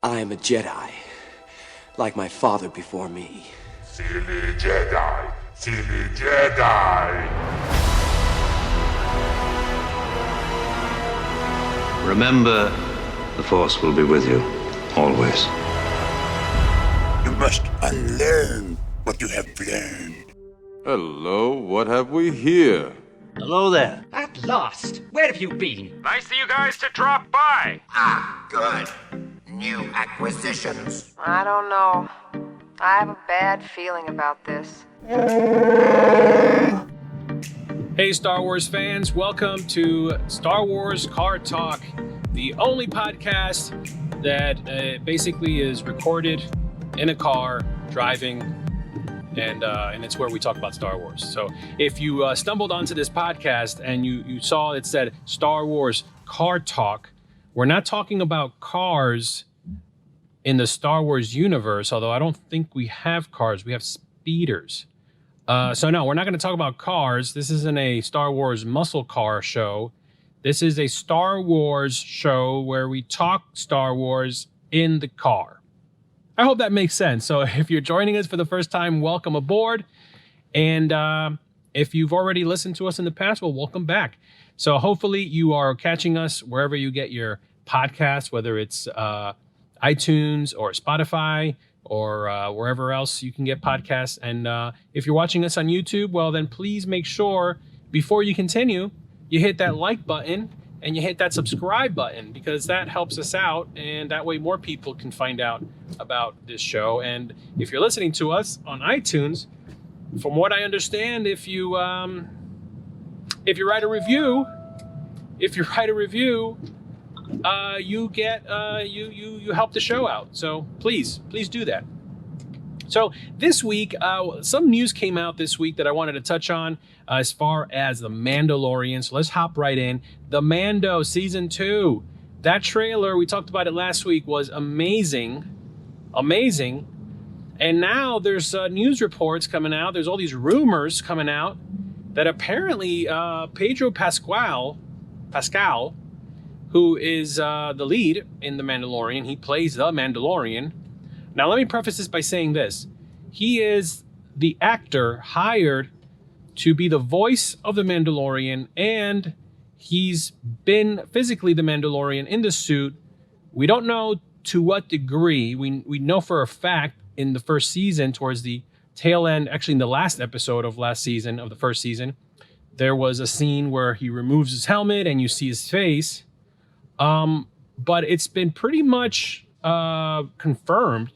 I am a Jedi, like my father before me. Silly Jedi! Silly Jedi! Remember, the Force will be with you, always. You must unlearn what you have learned. Hello, what have we here? Hello there. At last! Where have you been? Nice of you guys to drop by. Ah, good. New acquisitions. I don't know. I have a bad feeling about this. Hey Star Wars fans, welcome to Star Wars Car Talk, the only podcast that basically is recorded in a car, driving, and it's where we talk about Star Wars. So if you stumbled onto this podcast and you saw it said Star Wars Car Talk, we're not talking about cars in the Star Wars universe, although I don't think we have cars, we have speeders. So no, we're not going to talk about cars. This isn't a Star Wars muscle car show. This is a Star Wars show where we talk Star Wars in the car. I hope that makes sense. So if you're joining us for the first time, welcome aboard. And if you've already listened to us in the past, well, welcome back. So hopefully you are catching us wherever you get your podcasts, whether it's iTunes or Spotify, or wherever else you can get podcasts. And if you're watching us on YouTube, well, then please make sure before you continue, you hit that like button and you hit that subscribe button, because that helps us out. And that way more people can find out about this show. And if you're listening to us on iTunes, from what I understand, if you write a review, you get you help the show out. So please do that. So this week, some news came out this week that I wanted to touch on as far as the Mandalorian. So let's hop right in. The Mando season 2. That trailer, we talked about it last week, was amazing. And now there's news reports coming out. There's all these rumors coming out that apparently Pedro Pascal, who is the lead in The Mandalorian. He plays the Mandalorian. Now, let me preface this by saying this. He is the actor hired to be the voice of the Mandalorian, and he's been physically the Mandalorian in the suit. We don't know to what degree. We know for a fact in the first season, towards the tail end, actually in the last episode of last season, of the first season, there was a scene where he removes his helmet and you see his face. But it's been pretty much confirmed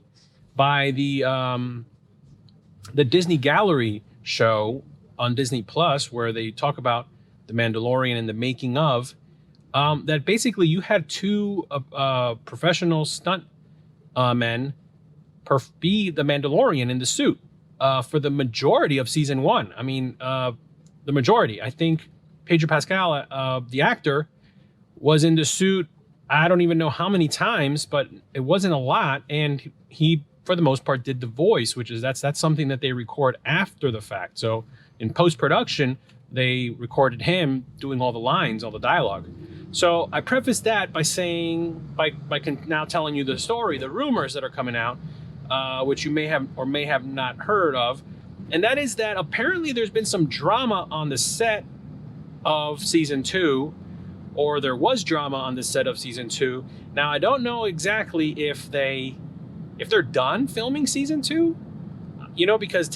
by the Disney Gallery show on Disney Plus, where they talk about the Mandalorian and the making of, that basically you had two professional stunt men be the Mandalorian in the suit for the majority of season 1. I mean, the majority. I think Pedro Pascal, the actor, was in the suit, I don't even know how many times, but it wasn't a lot. And he, for the most part, did the voice, which is that's something that they record after the fact. So in post-production, they recorded him doing all the lines, all the dialogue. So I prefaced that by saying, by now telling you the story, the rumors that are coming out, which you may have or may have not heard of. And that is that apparently there's been some drama on the set of season 2, or there was drama on the set of season 2. Now, I don't know exactly if they're done filming season 2, because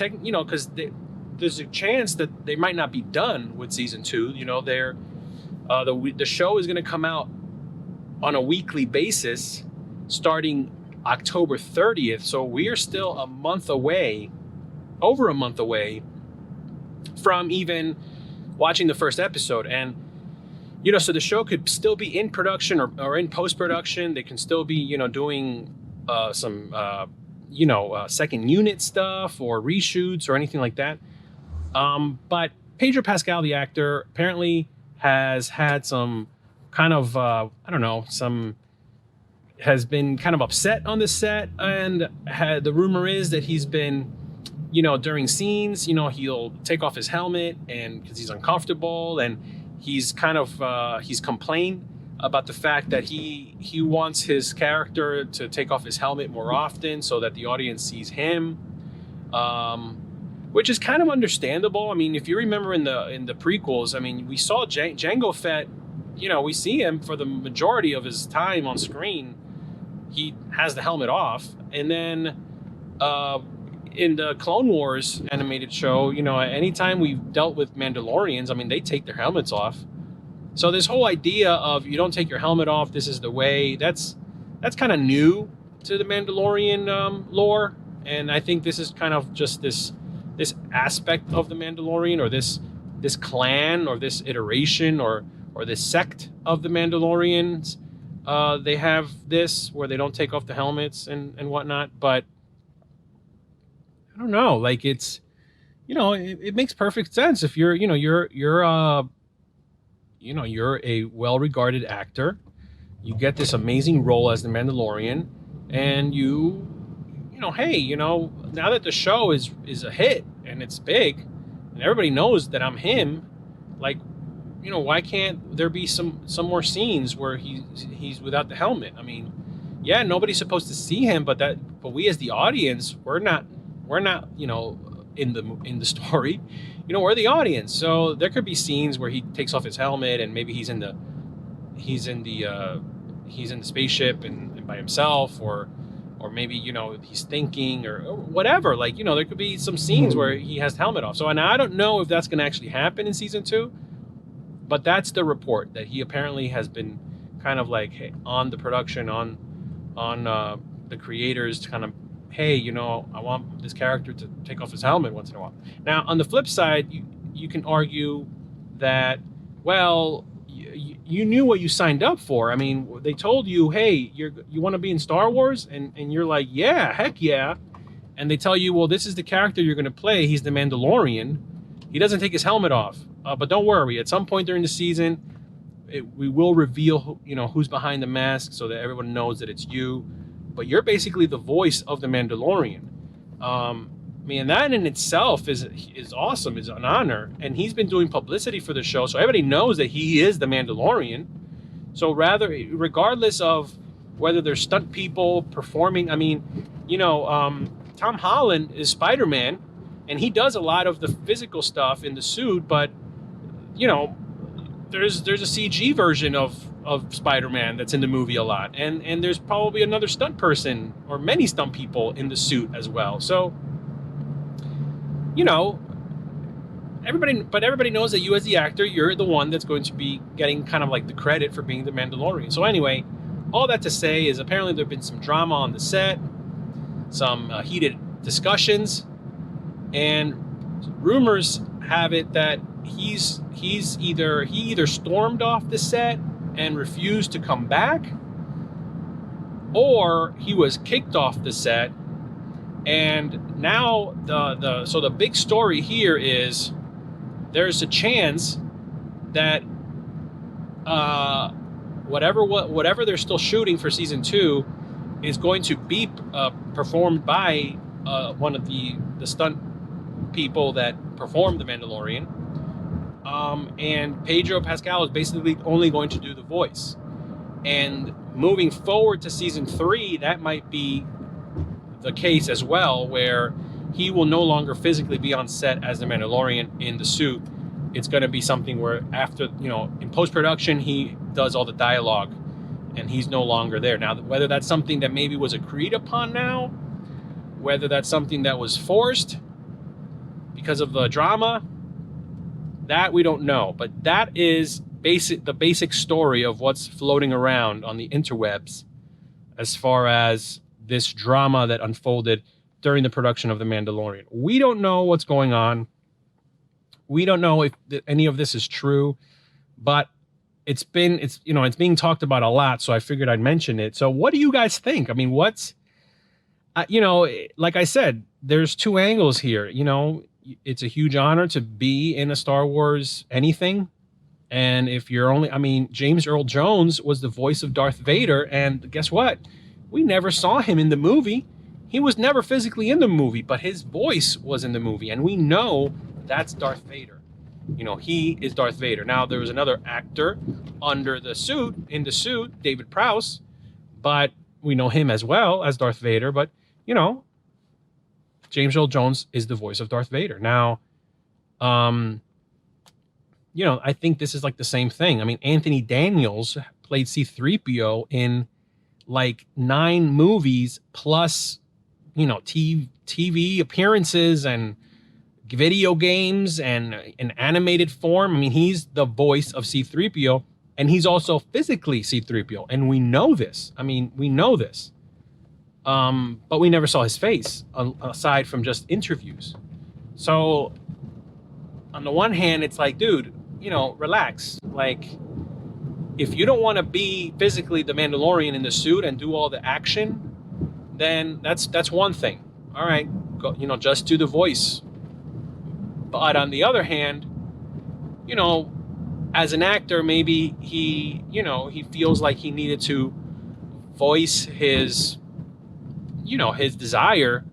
there's a chance that they might not be done with season 2. The show is going to come out on a weekly basis starting October 30th. So we are still over a month away from even watching the first episode. And so the show could still be in production or in post-production. They can still be, doing some, second unit stuff or reshoots or anything like that. But Pedro Pascal, the actor, apparently has had some kind of, has been kind of upset on the set. And the rumor is that he's been, during scenes, he'll take off his helmet and because he's uncomfortable, and he's kind of, he's complained about the fact that he wants his character to take off his helmet more often so that the audience sees him, which is kind of understandable. I mean, if you remember in the prequels, I mean, we saw Jango Fett. You know, we see him for the majority of his time on screen. He has the helmet off, and then in the Clone Wars animated show, you know, anytime we've dealt with Mandalorians, I mean, they take their helmets off. So this whole idea of you don't take your helmet off, this is the way, that's kind of new to the Mandalorian lore, and I think this is kind of just this aspect of the Mandalorian, or this clan, or this iteration, or this sect of the Mandalorians. They have this where they don't take off the helmets and whatnot, but I don't know, like it's, you know, it makes perfect sense if you're a well-regarded actor, you get this amazing role as the Mandalorian, and you know, hey, you know, now that the show is a hit and it's big and everybody knows that I'm him, like, you know, why can't there be some more scenes where he's without the helmet? I mean, yeah, nobody's supposed to see him, but we as the audience, we're not, you know, in the story, you know, we're the audience. So there could be scenes where he takes off his helmet and maybe he's in the spaceship and by himself, or maybe, you know, he's thinking or whatever. Like, you know, there could be some scenes where he has the helmet off. So, and I don't know if that's going to actually happen in season 2, but that's the report, that he apparently has been kind of like, hey, on the production, on the creators to kind of, hey, you know, I want this character to take off his helmet once in a while. Now, on the flip side, you can argue that, well, you knew what you signed up for. I mean, they told you, hey, you want to be in Star Wars? And you're like, yeah, heck yeah. And they tell you, well, this is the character you're going to play. He's the Mandalorian. He doesn't take his helmet off. But don't worry, at some point during the season, we will reveal, you know, who's behind the mask so that everyone knows that it's you. But you're basically the voice of the Mandalorian. I mean, that in itself is awesome, is an honor. And he's been doing publicity for the show, so everybody knows that he is the Mandalorian. So regardless of whether they're stunt people performing, I mean, you know, Tom Holland is Spider-Man, and he does a lot of the physical stuff in the suit, but, you know, there's a CG version of Spider-Man that's in the movie a lot, and there's probably another stunt person or many stunt people in the suit as well. So, you know, everybody knows that you as the actor, you're the one that's going to be getting kind of like the credit for being the Mandalorian. So anyway, all that to say is apparently there've been some drama on the set, some heated discussions, and rumors have it that he either stormed off the set and refused to come back, or he was kicked off the set. And now the big story here is there's a chance that whatever they're still shooting for season 2 is going to be performed by one of the stunt people that performed the Mandalorian. And Pedro Pascal is basically only going to do the voice. And moving forward to season 3, that might be the case as well, where he will no longer physically be on set as the Mandalorian in the suit. It's going to be something where after, you know, in post-production, he does all the dialogue and he's no longer there. Now, whether that's something that maybe was agreed upon now, whether that's something that was forced because of the drama, that we don't know. But that is the basic story of what's floating around on the interwebs as far as this drama that unfolded during the production of The Mandalorian. We don't know what's going on. We don't know if any of this is true, but it's being talked about a lot, so I figured I'd mention it. So what do you guys think? I mean, like I said, there's two angles here. You know, it's a huge honor to be in a Star Wars anything. And if you're James Earl Jones was the voice of Darth Vader, and guess what? We never saw him in the movie. He was never physically in the movie, but his voice was in the movie, and we know that's Darth Vader. You know, he is Darth Vader. Now, there was another actor under the suit, in the suit, David Prowse, but we know him as well as Darth Vader. But, you know, James Earl Jones is the voice of Darth Vader. Now, you know, I think this is like the same thing. I mean, Anthony Daniels played C-3PO in like 9 movies plus, you know, TV appearances and video games and in animated form. I mean, he's the voice of C-3PO, and he's also physically C-3PO, and we know this. I mean, we know this. But we never saw his face aside from just interviews. So on the one hand, it's like, dude, you know, relax. Like, if you don't want to be physically the Mandalorian in the suit and do all the action, then that's one thing. All right, go, you know, just do the voice. But on the other hand, you know, as an actor, maybe he, you know, he feels like he needed to voice his, you know, his desire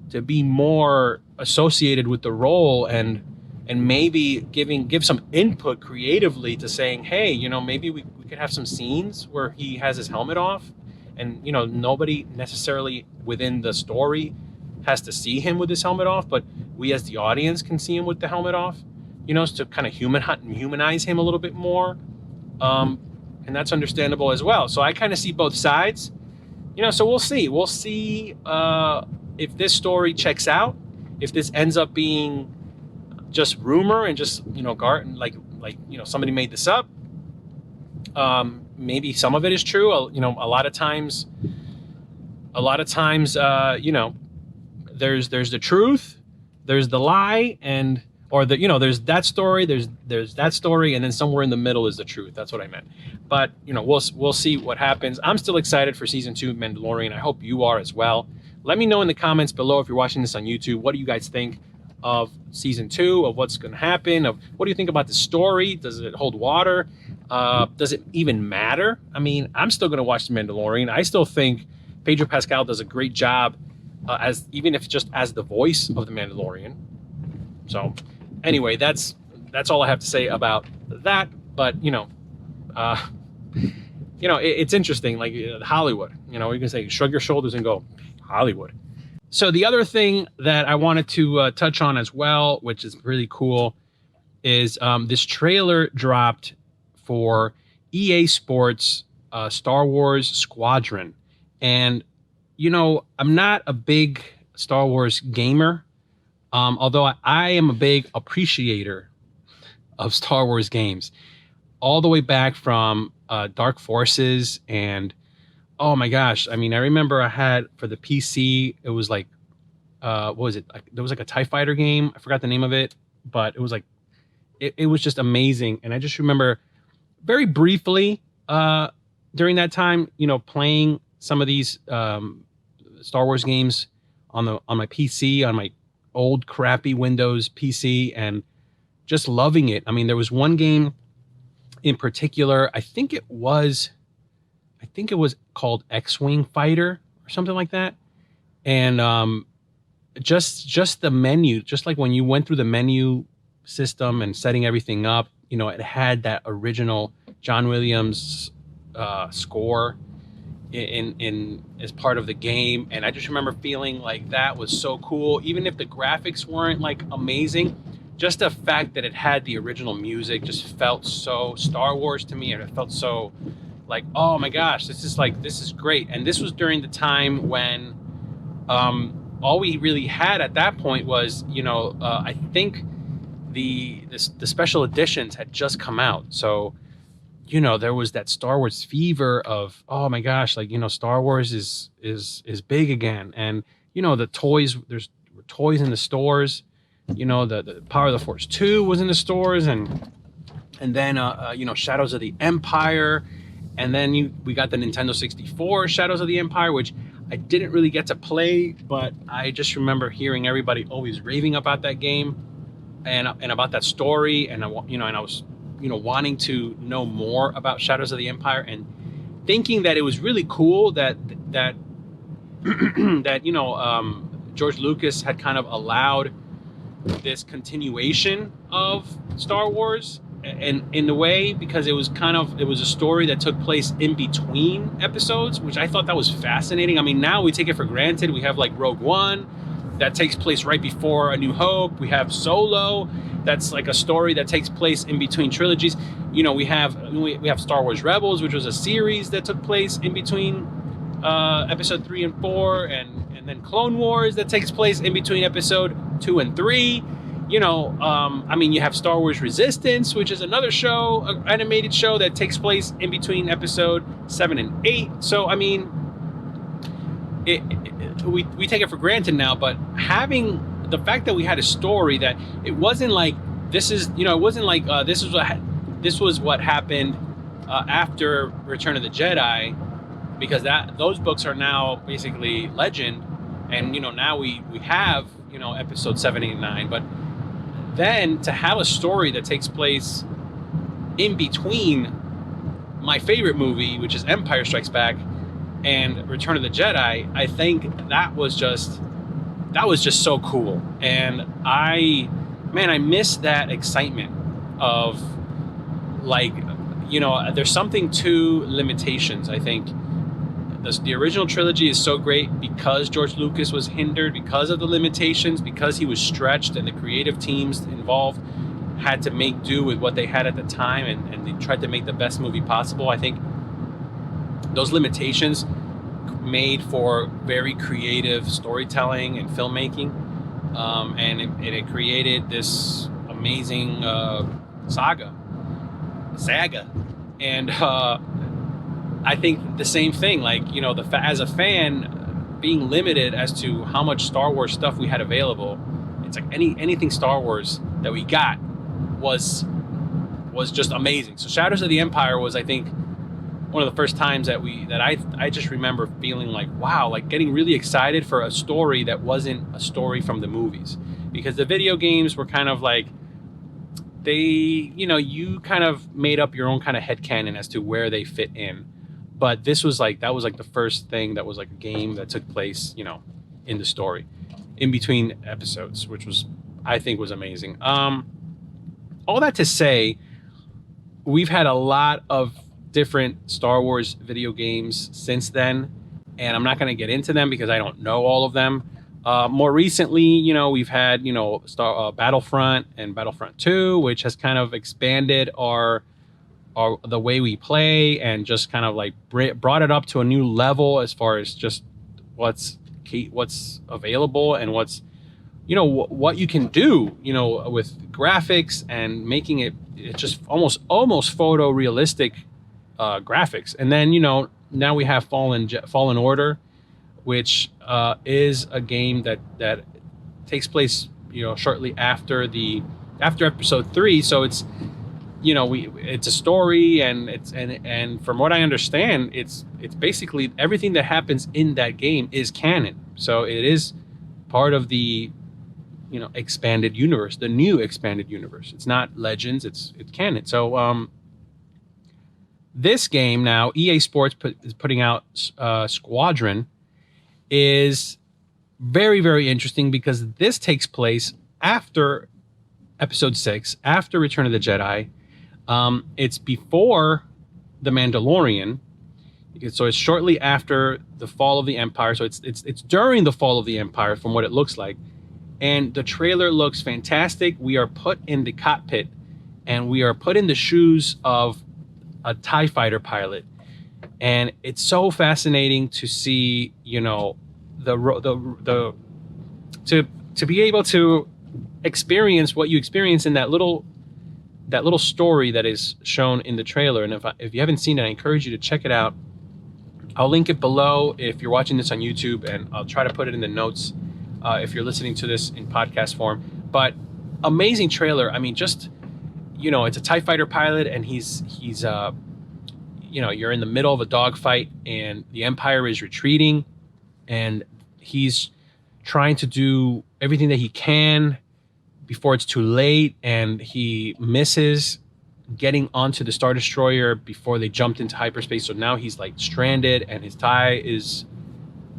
to be more associated with the role, and maybe give some input creatively to saying, hey, you know, maybe we could have some scenes where he has his helmet off, and, you know, nobody necessarily within the story has to see him with his helmet off, but we as the audience can see him with the helmet off, you know, to kind of humanize him a little bit more. And that's understandable as well. So I kind of see both sides, you know, so we'll see. We'll see if this story checks out, if this ends up being just rumor and just, you know, like, you know, somebody made this up. Maybe some of it is true. You know, a lot of times, you know, there's the truth, there's the lie, and, or the, you know, there's that story, there's that story, and then somewhere in the middle is the truth. That's what I meant. But, you know, we'll see what happens. I'm still excited for season 2 of Mandalorian. I hope you are as well. Let me know in the comments below if you're watching this on YouTube. What do you guys think of season 2, of what's going to happen, of what do you think about the story? Does it hold water? Does it even matter? I mean, I'm still going to watch The Mandalorian. I still think Pedro Pascal does a great job as, even if just as the voice of The Mandalorian. So anyway, that's all I have to say about that. But, you know, it's interesting, like Hollywood, you know, you can say, shrug your shoulders and go, Hollywood. So the other thing that I wanted to touch on as well, which is really cool, is this trailer dropped for EA Sports Star Wars Squadron. And, you know, I'm not a big Star Wars gamer, although I am a big appreciator of Star Wars games, all the way back from Dark Forces. And oh my gosh, I mean, I remember I had for the PC, it was like, what was it? There was like a TIE Fighter game. I forgot the name of it, but it was like, it was just amazing. And I just remember very briefly during that time, you know, playing some of these Star Wars games on my PC, on my old crappy Windows PC, and just loving it. I mean, there was one game in particular, I think it was called X-Wing Fighter or something like that. And just the menu, just like when you went through the menu system and setting everything up, you know, it had that original John Williams score in as part of the game. And I just remember feeling like that was so cool, even if the graphics weren't like amazing. Just the fact that it had the original music just felt so Star Wars to me, and it felt so like, oh my gosh, this is great. And this was during the time when all we really had at that point was, you know, I think the special editions had just come out. So, you know, there was that Star Wars fever of, oh my gosh, like, you know, Star Wars is big again. And, you know, the toys, there's toys in the stores. You know, the Power of the Force 2 was in the stores, and then you know, Shadows of the Empire, and then we got the Nintendo 64 Shadows of the Empire, which I didn't really get to play, but I just remember hearing everybody always raving about that game and about that story, and I was, you know, wanting to know more about Shadows of the Empire, and thinking that it was really cool that that you know, George Lucas had kind of allowed this continuation of Star Wars, and in a way, because it was a story that took place in between episodes, which I thought that was fascinating. I mean, now we take it for granted. We have like Rogue One that takes place right before A New Hope. We have Solo, that's like a story that takes place in between trilogies. You know, we have Star Wars Rebels, which was a series that took place in between episode 3 and 4, and then Clone Wars that takes place in between episode 2 and 3. You know, I mean, you have Star Wars Resistance, which is another show, an animated show that takes place in between episode 7 and 8. So, I mean, we take it for granted now, but having the fact that we had a story that it wasn't like this was what happened after Return of the Jedi, because those books are now basically legend, and you know, now we have, you know, episode 7, 8, and 9, but then to have a story that takes place in between my favorite movie, which is Empire Strikes Back, and Return of the Jedi, I think that was just so cool. And I miss that excitement of, like, you know, there's something to limitations. I think the original trilogy is so great because George Lucas was hindered because of the limitations, because he was stretched, and the creative teams involved had to make do with what they had at the time, and they tried to make the best movie possible. I think those limitations made for very creative storytelling and filmmaking, and it created this amazing saga. And I think the same thing, like, you know, as a fan, being limited as to how much Star Wars stuff we had available, it's like anything Star Wars that we got was just amazing. So Shadows of the Empire was, I think, one of the first times that I just remember feeling like, wow, like getting really excited for a story that wasn't a story from the movies, because the video games were kind of like, they, you know, you kind of made up your own kind of headcanon as to where they fit in. But this was like, that was like the first thing that was like a game that took place, you know, in the story, in between episodes, which was, I think, was amazing. All that to say, we've had a lot of different Star Wars video games since then, and I'm not going to get into them because I don't know all of them. More recently, you know, we've had, you know, Battlefront and Battlefront 2, which has kind of expanded the way we play, and just kind of like brought it up to a new level as far as just what's available and what's, you know, what you can do, you know, with graphics, and making it just almost photorealistic graphics. And then, you know, now we have Fallen Order, which is a game that takes place, you know, shortly after episode 3. So it's, you know, it's a story, and from what I understand, it's basically everything that happens in that game is canon. So it is part of the, you know, expanded universe, the new expanded universe. It's not Legends, it's canon. So this game now, EA Sports is putting out Squadron, is very, very interesting, because this takes place after episode 6, after Return of the Jedi. It's before The Mandalorian, so it's shortly after the fall of the Empire. So it's during the fall of the Empire, from what it looks like. And the trailer looks fantastic. We are put in the cockpit, and we are put in the shoes of a TIE fighter pilot, and it's so fascinating to see, you know, to be able to experience what you experience in that little story that is shown in the trailer. And if you haven't seen it, I encourage you to check it out. I'll link it below if you're watching this on YouTube, and I'll try to put it in the notes if you're listening to this in podcast form. But amazing trailer. I mean, just, you know, it's a TIE fighter pilot, and he's you know, you're in the middle of a dogfight, and the Empire is retreating, and he's trying to do everything that he can before it's too late, and he misses getting onto the Star Destroyer before they jumped into hyperspace. So now he's like stranded, and his TIE has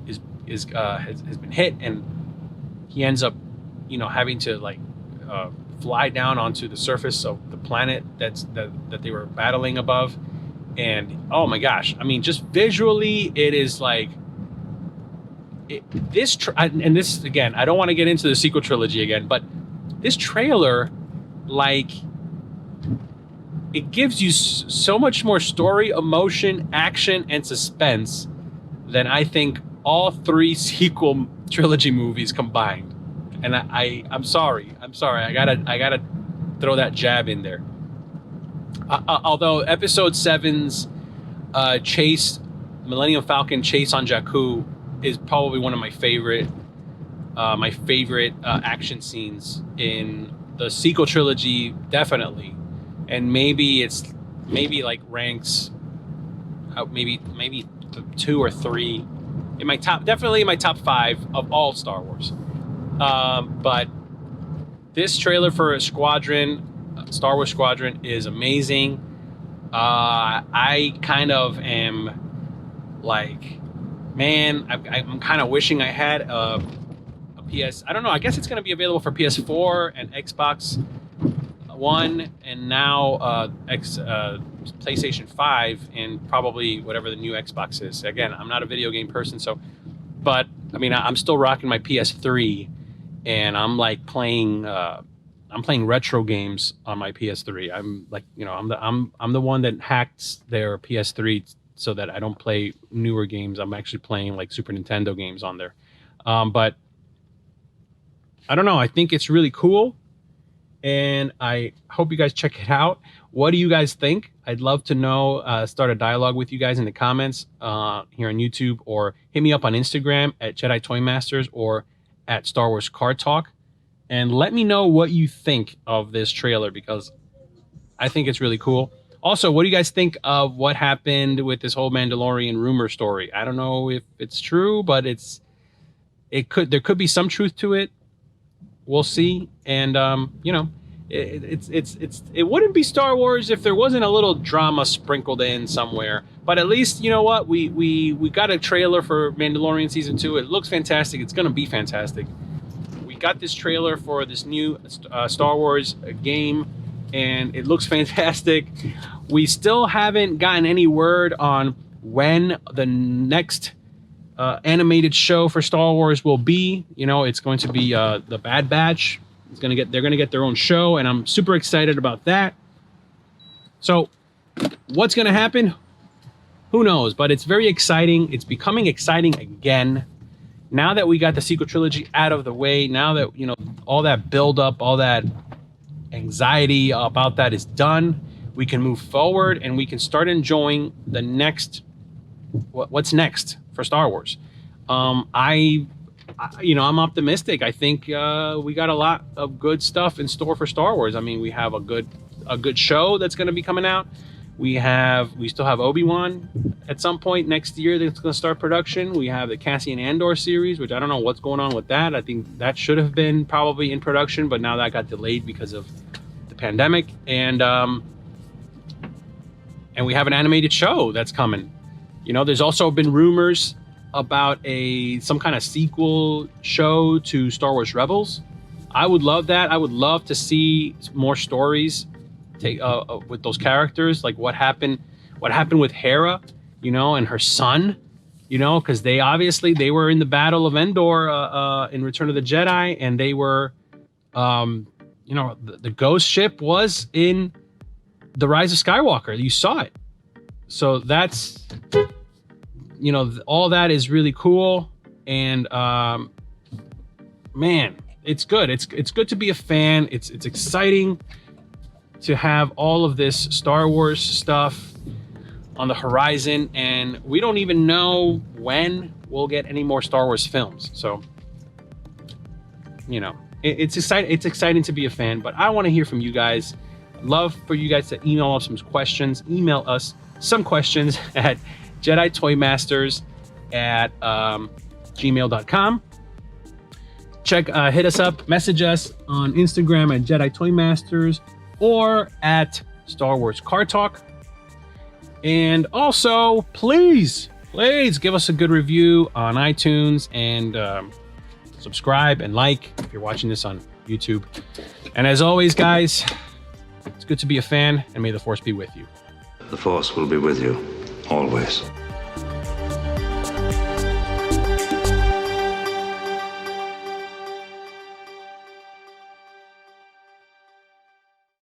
been hit, and he ends up, you know, having to like fly down onto the surface of the planet that they were battling above. And oh my gosh, I mean, just visually, it is like and this again, I don't want to get into the sequel trilogy again, but this trailer, like, it gives you so much more story, emotion, action, and suspense than I think all 3 sequel trilogy movies combined. And I'm sorry, I gotta throw that jab in there. Although Episode 7's Millennium Falcon chase on Jakku is probably one of my favorite action scenes in the sequel trilogy, definitely. And maybe like ranks maybe 2 or 3 in my definitely in my top 5 of all Star Wars. But this trailer for Star Wars Squadron is amazing. I kind of am like, man, I'm kind of wishing I had a PS. I don't know. I guess it's going to be available for PS4 and Xbox One, and now PlayStation 5, and probably whatever the new Xbox is. Again, I'm not a video game person, but I mean, I'm still rocking my PS3, and I'm like playing retro games on my PS3. I'm like, I'm the one that hacked their PS3 so that I don't play newer games. I'm actually playing like Super Nintendo games on there. But I don't know. I think it's really cool, and I hope you guys check it out. What do you guys think? I'd love to know. Start a dialogue with you guys in the comments here on YouTube, or hit me up on Instagram at Jedi Toy Masters or at Star Wars Card Talk, and let me know what you think of this trailer, because I think it's really cool. Also, what do you guys think of what happened with this whole Mandalorian rumor story? I don't know if it's true, but there could be some truth to it. We'll see. And it wouldn't be Star Wars if there wasn't a little drama sprinkled in somewhere. But at least, you know what, we got a trailer for Mandalorian season 2. It looks fantastic. It's gonna be fantastic. We got this trailer for this new Star Wars game, and it looks fantastic. We still haven't gotten any word on when the next animated show for Star Wars will be. It's going to be the Bad Batch. They're gonna get their own show, and I'm super excited about that. So what's gonna happen? Who knows? But it's very exciting. It's becoming exciting again. Now that we got the sequel trilogy out of the way, now that all that build up, all that anxiety about that is done, we can move forward and we can start enjoying the next what's next for Star Wars. I'm optimistic. I think we got a lot of good stuff in store for Star Wars. I mean, we have a good show that's going to be coming out. We still have Obi-Wan at some point next year that's going to start production. We have the Cassian Andor series, which I don't know what's going on with that. I think that should have been probably in production, but now that got delayed because of the pandemic. And we have an animated show that's coming. There's also been rumors about some kind of sequel show to Star Wars Rebels. I would love that. I would love to see more stories with those characters, like what happened with Hera, and her son, because they were in the Battle of Endor in Return of the Jedi, and they were, the ghost ship was in The Rise of Skywalker. You saw it. So that's, all that is really cool. And man, it's good. It's good to be a fan. It's exciting to have all of this Star Wars stuff on the horizon, and we don't even know when we'll get any more Star Wars films. So, it's exciting. It's exciting to be a fan, but I want to hear from you guys. I'd love for you guys to email us some questions. Email us some questions at JediToyMasters@gmail.com. Hit us up, message us on Instagram at Jedi Toy Masters or at Star Wars Card Talk. And also, please give us a good review on iTunes, and subscribe and like if you're watching this on YouTube. And as always, guys, it's good to be a fan, and may the Force be with you. The Force will be with you, always.